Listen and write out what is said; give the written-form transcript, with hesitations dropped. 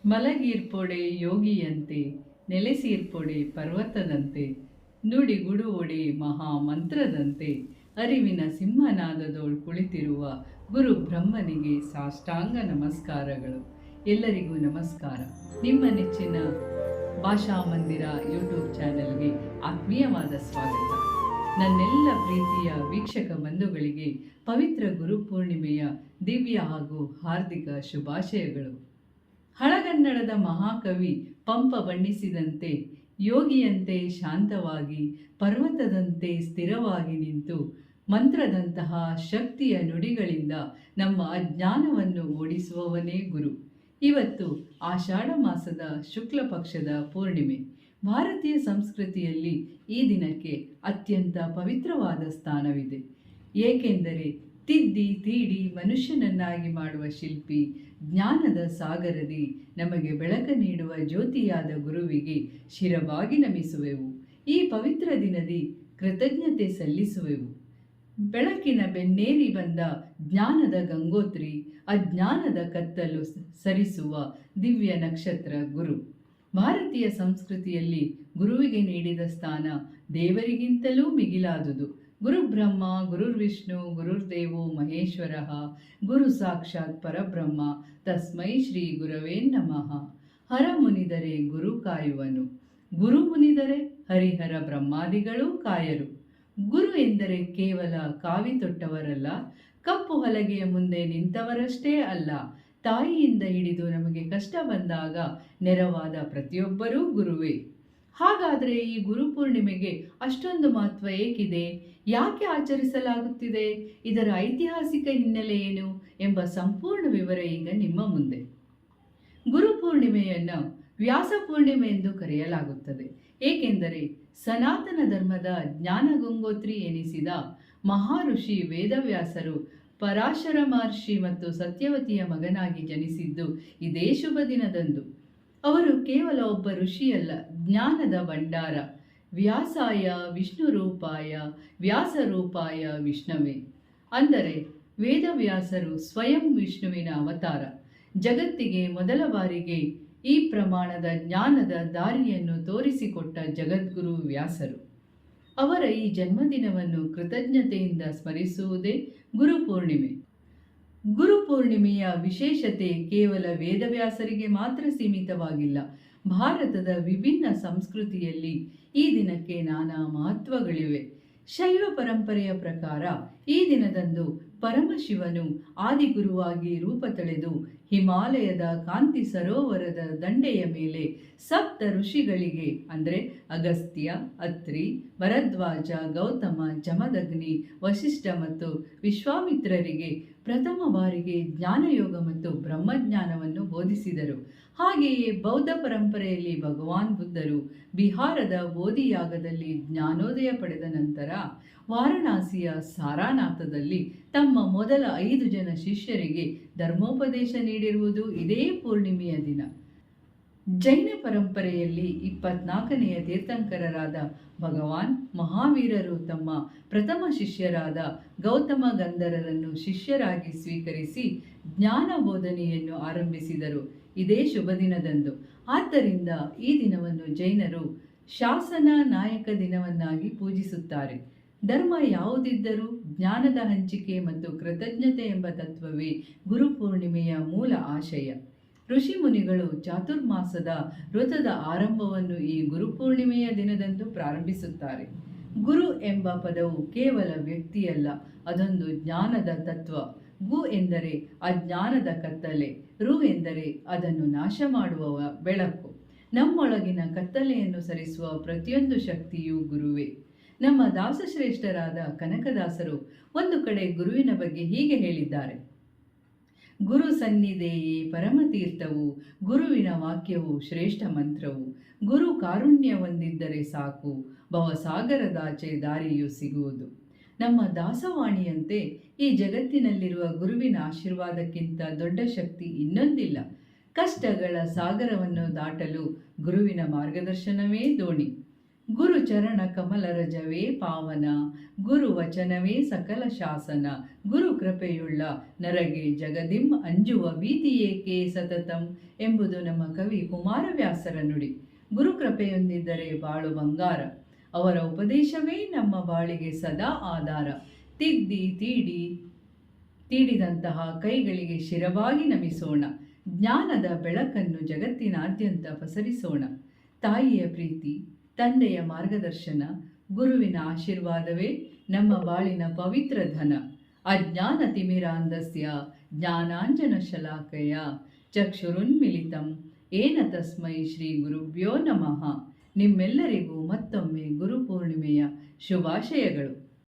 ಮಲಗೀರ್ಪೊಡೆ ಯೋಗಿಯಂತೆ ನೆಲೆಸೀರ್ಪೊಡೆ ಪರ್ವತದಂತೆ ನುಡಿಗುಡು ಒಡೆ ಮಹಾಮಂತ್ರದಂತೆ ಅರಿವಿನ ಸಿಂಹನಾದದೋಳ್ ಕುಳಿತಿರುವ ಗುರು ಬ್ರಹ್ಮನಿಗೆ ಸಾಷ್ಟಾಂಗ ನಮಸ್ಕಾರಗಳು. ಎಲ್ಲರಿಗೂ ನಮಸ್ಕಾರ. ನಿಮ್ಮ ನೆಚ್ಚಿನ ಭಾಷಾ ಮಂದಿರ ಯೂಟ್ಯೂಬ್ ಚಾನೆಲ್ಗೆ ಆತ್ಮೀಯವಾದ ಸ್ವಾಗತ. ನನ್ನೆಲ್ಲ ಪ್ರೀತಿಯ ವೀಕ್ಷಕ ಬಂಧುಗಳಿಗೆ ಪವಿತ್ರ ಗುರುಪೂರ್ಣಿಮೆಯ ದಿವ್ಯ ಹಾಗೂ ಹಾರ್ದಿಕ ಶುಭಾಶಯಗಳು. ಹಳಗನ್ನಡದ ಮಹಾಕವಿ ಪಂಪ ಬಣ್ಣಿಸಿದಂತೆ ಯೋಗಿಯಂತೆ ಶಾಂತವಾಗಿ ಪರ್ವತದಂತೆ ಸ್ಥಿರವಾಗಿ ನಿಂತು ಮಂತ್ರದಂತಹ ಶಕ್ತಿಯ ನುಡಿಗಳಿಂದ ನಮ್ಮ ಅಜ್ಞಾನವನ್ನು ಓಡಿಸುವವನೇ ಗುರು. ಇವತ್ತು ಆಷಾಢ ಮಾಸದ ಶುಕ್ಲ ಪಕ್ಷದ ಪೂರ್ಣಿಮೆ. ಭಾರತೀಯ ಸಂಸ್ಕೃತಿಯಲ್ಲಿ ಈ ದಿನಕ್ಕೆ ಅತ್ಯಂತ ಪವಿತ್ರವಾದ ಸ್ಥಾನವಿದೆ. ಏಕೆಂದರೆ ತಿದ್ದಿ ತೀಡಿ ಮನುಷ್ಯನನ್ನಾಗಿ ಮಾಡುವ ಶಿಲ್ಪಿ, ಜ್ಞಾನದ ಸಾಗರದಿ ನಮಗೆ ಬೆಳಕು ನೀಡುವ ಜ್ಯೋತಿಯಾದ ಗುರುವಿಗೆ ಶಿರವಾಗಿ ನಮಿಸುವೆವು. ಈ ಪವಿತ್ರ ದಿನದಿ ಕೃತಜ್ಞತೆ ಸಲ್ಲಿಸುವೆವು. ಬೆಳಕಿನ ಬೆನ್ನೇರಿ ಬಂದ ಜ್ಞಾನದ ಗಂಗೋತ್ರಿ, ಅಜ್ಞಾನದ ಕತ್ತಲು ಸರಿಸುವ ದಿವ್ಯ ನಕ್ಷತ್ರ ಗುರು. ಭಾರತೀಯ ಸಂಸ್ಕೃತಿಯಲ್ಲಿ ಗುರುವಿಗೆ ನೀಡಿದ ಸ್ಥಾನ ದೇವರಿಗಿಂತಲೂ ಮಿಗಿಲಾದುದು. ಗುರು ಬ್ರಹ್ಮ, ಗುರುರ್ವಿಷ್ಣು, ಗುರುರ್ದೇವೋ ಮಹೇಶ್ವರ, ಗುರು ಸಾಕ್ಷಾತ್ ಪರಬ್ರಹ್ಮ, ತಸ್ಮೈ ಶ್ರೀ ಗುರವೇ ನಮಃ. ಹರ ಮುನಿದರೆ ಗುರು ಕಾಯುವನು, ಗುರು ಮುನಿದರೆ ಹರಿಹರ ಬ್ರಹ್ಮಾದಿಗಳೂ ಕಾಯರು. ಗುರು ಎಂದರೆ ಕೇವಲ ಕಾವಿ ತೊಟ್ಟವರಲ್ಲ, ಕಪ್ಪು ಹಲಗೆಯ ಮುಂದೆ ನಿಂತವರಷ್ಟೇ ಅಲ್ಲ, ತಾಯಿಯಿಂದ ಹಿಡಿದು ನಮಗೆ ಕಷ್ಟ ಬಂದಾಗ ನೆರವಾದ ಪ್ರತಿಯೊಬ್ಬರೂ ಗುರುವೇ. ಹಾಗಾದರೆ ಈ ಗುರುಪೂರ್ಣಿಮೆಗೆ ಅಷ್ಟೊಂದು ಮಹತ್ವ ಏಕಿದೆ? ಯಾಕೆ ಆಚರಿಸಲಾಗುತ್ತಿದೆ? ಇದರ ಐತಿಹಾಸಿಕ ಹಿನ್ನೆಲೆ ಏನು ಎಂಬ ಸಂಪೂರ್ಣ ವಿವರ ಈಗ ನಿಮ್ಮ ಮುಂದೆ. ಗುರುಪೂರ್ಣಿಮೆಯನ್ನು ವ್ಯಾಸ ಪೂರ್ಣಿಮೆ ಎಂದು ಕರೆಯಲಾಗುತ್ತದೆ. ಏಕೆಂದರೆ ಸನಾತನ ಧರ್ಮದ ಜ್ಞಾನಗಂಗೋತ್ರಿ ಎನಿಸಿದ ಮಹಾಋಷಿ ವೇದವ್ಯಾಸರು ಪರಾಶರ ಮಹರ್ಷಿ ಮತ್ತು ಸತ್ಯವತಿಯ ಮಗನಾಗಿ ಜನಿಸಿದ್ದು ಇದೇ ಶುಭ ದಿನದಂದು. ಅವರು ಕೇವಲ ಒಬ್ಬ ಋಷಿಯಲ್ಲ, ಜ್ಞಾನದ ಭಂಡಾರ. ವ್ಯಾಸಾಯ ವಿಷ್ಣುರೂಪಾಯ ವ್ಯಾಸರೂಪಾಯ ವಿಷ್ಣವೇ. ಅಂದರೆ ವೇದವ್ಯಾಸರು ಸ್ವಯಂ ವಿಷ್ಣುವಿನ ಅವತಾರ. ಜಗತ್ತಿಗೆ ಮೊದಲ ಬಾರಿಗೆ ಈ ಪ್ರಮಾಣದ ಜ್ಞಾನದ ದಾರಿಯನ್ನು ತೋರಿಸಿಕೊಟ್ಟ ಜಗದ್ಗುರು ವ್ಯಾಸರು. ಅವರ ಈ ಜನ್ಮದಿನವನ್ನು ಕೃತಜ್ಞತೆಯಿಂದ ಸ್ಮರಿಸುವುದೇ ಗುರುಪೂರ್ಣಿಮೆ. ಗುರುಪೂರ್ಣಿಮೆಯ ವಿಶೇಷತೆ ಕೇವಲ ವೇದವ್ಯಾಸರಿಗೆ ಮಾತ್ರ ಸೀಮಿತವಾಗಿಲ್ಲ. ಭಾರತದ ವಿಭಿನ್ನ ಸಂಸ್ಕೃತಿಯಲ್ಲಿ ಈ ದಿನಕ್ಕೆ ನಾನಾ ಮಹತ್ವಗಳಿವೆ. ಶೈವ ಪರಂಪರೆಯ ಪ್ರಕಾರ ಈ ದಿನದಂದು ಪರಮಶಿವನು ಆದಿಗುರುವಾಗಿ ರೂಪ ತಳೆದು ಹಿಮಾಲಯದ ಕಾಂತಿ ಸರೋವರದ ದಂಡೆಯ ಮೇಲೆ ಸಪ್ತ ಋಷಿಗಳಿಗೆ ಅಂದರೆ ಅಗಸ್ತ್ಯ, ಅತ್ರಿ, ಭರದ್ವಾಜ, ಗೌತಮ, ಜಮದಗ್ನಿ, ವಶಿಷ್ಠ ಮತ್ತು ವಿಶ್ವಾಮಿತ್ರರಿಗೆ ಪ್ರಥಮ ಬಾರಿಗೆ ಜ್ಞಾನಯೋಗ ಮತ್ತು ಬ್ರಹ್ಮಜ್ಞಾನವನ್ನು ಬೋಧಿಸಿದರು. ಹಾಗೆಯೇ ಬೌದ್ಧ ಪರಂಪರೆಯಲ್ಲಿ ಭಗವಾನ್ ಬುದ್ಧರು ಬಿಹಾರದ ಬೋಧಿಯಾಗದಲ್ಲಿ ಜ್ಞಾನೋದಯ ಪಡೆದ ನಂತರ ವಾರಣಾಸಿಯ ಸಾರಾನಾಥದಲ್ಲಿ ತಮ್ಮ ಮೊದಲ 5 ಜನ ಶಿಷ್ಯರಿಗೆ ಧರ್ಮೋಪದೇಶ ನೀಡಿರುವುದು ಇದೇ ಪೂರ್ಣಿಮೆಯ ದಿನ. ಜೈನ ಪರಂಪರೆಯಲ್ಲಿ 24ನೆಯ ತೀರ್ಥಂಕರರಾದ ಭಗವಾನ್ ಮಹಾವೀರರು ತಮ್ಮ ಪ್ರಥಮ ಶಿಷ್ಯರಾದ ಗೌತಮ ಗಂಧರರನ್ನು ಶಿಷ್ಯರಾಗಿ ಸ್ವೀಕರಿಸಿ ಜ್ಞಾನ ಬೋಧನೆಯನ್ನು ಆರಂಭಿಸಿದರು ಇದೇ ಶುಭ ದಿನದಂದು. ಆದ್ದರಿಂದ ಈ ದಿನವನ್ನು ಜೈನರು ಶಾಸನ ನಾಯಕ ದಿನವನ್ನಾಗಿ ಪೂಜಿಸುತ್ತಾರೆ. ಧರ್ಮ ಯಾವುದಿದ್ದರೂ ಜ್ಞಾನದ ಹಂಚಿಕೆ ಮತ್ತು ಕೃತಜ್ಞತೆ ಎಂಬ ತತ್ವವೇ ಗುರುಪೂರ್ಣಿಮೆಯ ಮೂಲ ಆಶಯ. ಋಷಿಮುನಿಗಳು ಚಾತುರ್ಮಾಸದ ವ್ರತದ ಆರಂಭವನ್ನು ಈ ಗುರುಪೂರ್ಣಿಮೆಯ ದಿನದಂದು ಪ್ರಾರಂಭಿಸುತ್ತಾರೆ. ಗುರು ಎಂಬ ಪದವು ಕೇವಲ ವ್ಯಕ್ತಿಯಲ್ಲ, ಅದೊಂದು ಜ್ಞಾನದ ತತ್ವ. ಗು ಎಂದರೆ ಅಜ್ಞಾನದ ಕತ್ತಲೆ, ರು ಎಂದರೆ ಅದನ್ನು ನಾಶ ಮಾಡುವ ಬೆಳಕು. ನಮ್ಮೊಳಗಿನ ಕತ್ತಲೆಯನ್ನು ಸರಿಸುವ ಪ್ರತಿಯೊಂದು ಶಕ್ತಿಯೂ ಗುರುವೇ. ನಮ್ಮ ದಾಸಶ್ರೇಷ್ಠರಾದ ಕನಕದಾಸರು ಒಂದು ಕಡೆ ಗುರುವಿನ ಬಗ್ಗೆ ಹೀಗೆ ಹೇಳಿದ್ದಾರೆ: ಗುರು ಸನ್ನಿಧೇಯೇ ಪರಮತೀರ್ಥವು, ಗುರುವಿನ ವಾಕ್ಯವು ಶ್ರೇಷ್ಠ ಮಂತ್ರವು. ಗುರು ಕಾರುಣ್ಯ ಹೊಂದಿದ್ದರೆ ಸಾಕು, ಭವಸಾಗರದಾಚೆ ದಾರಿಯು ಸಿಗುವುದು. ನಮ್ಮ ದಾಸವಾಣಿಯಂತೆ ಈ ಜಗತ್ತಿನಲ್ಲಿರುವ ಗುರುವಿನ ಆಶೀರ್ವಾದಕ್ಕಿಂತ ದೊಡ್ಡ ಶಕ್ತಿ ಇನ್ನೊಂದಿಲ್ಲ. ಕಷ್ಟಗಳ ಸಾಗರವನ್ನು ದಾಟಲು ಗುರುವಿನ ಮಾರ್ಗದರ್ಶನವೇ ದೋಣಿ. ಗುರು ಚರಣ ಕಮಲ ರಜವೇ ಪಾವನ, ಗುರು ವಚನವೇ ಸಕಲ ಶಾಸನ, ಗುರು ಕೃಪೆಯುಳ್ಳ ನರಗೆ ಜಗದಿಂ ಅಂಜುವ ಭೀತಿಯೇಕೆ ಸತತಂ ಎಂಬುದು ನಮ್ಮ ಕವಿ ಕುಮಾರವ್ಯಾಸರ ನುಡಿ. ಗುರು ಕೃಪೆಯೊಂದಿದ್ದರೆ ಬಾಳು ಬಂಗಾರ. ಅವರ ಉಪದೇಶವೇ ನಮ್ಮ ಬಾಳಿಗೆ ಸದಾ ಆಧಾರ. ತೀಡಿದಂತಹ ಕೈಗಳಿಗೆ ಶಿರವಾಗಿ ನಮಿಸೋಣ. ಜ್ಞಾನದ ಬೆಳಕನ್ನು ಜಗತ್ತಿನಾದ್ಯಂತ ಪಸರಿಸೋಣ. ತಾಯಿಯ ಪ್ರೀತಿ, ತಂದೆಯ ಮಾರ್ಗದರ್ಶನ, ಗುರುವಿನ ಆಶೀರ್ವಾದವೇ ನಮ್ಮ ಬಾಳಿನ ಪವಿತ್ರ ಧನ. ಅಜ್ಞಾನ ತಿಮಿರಾಂಧಸ್ಯ ಜ್ಞಾನಾಂಜನ ಶಲಾಕಯ ಚಕ್ಷುರುನ್ಮಿಲಿತಂ ಏನ ತಸ್ಮೈ ಶ್ರೀ ಗುರುಭ್ಯೋ ನಮಃ. ನಿಮ್ಮೆಲ್ಲರಿಗೂ ಮತ್ತೊಮ್ಮೆ ಗುರುಪೂರ್ಣಿಮೆಯ ಶುಭಾಶಯಗಳು.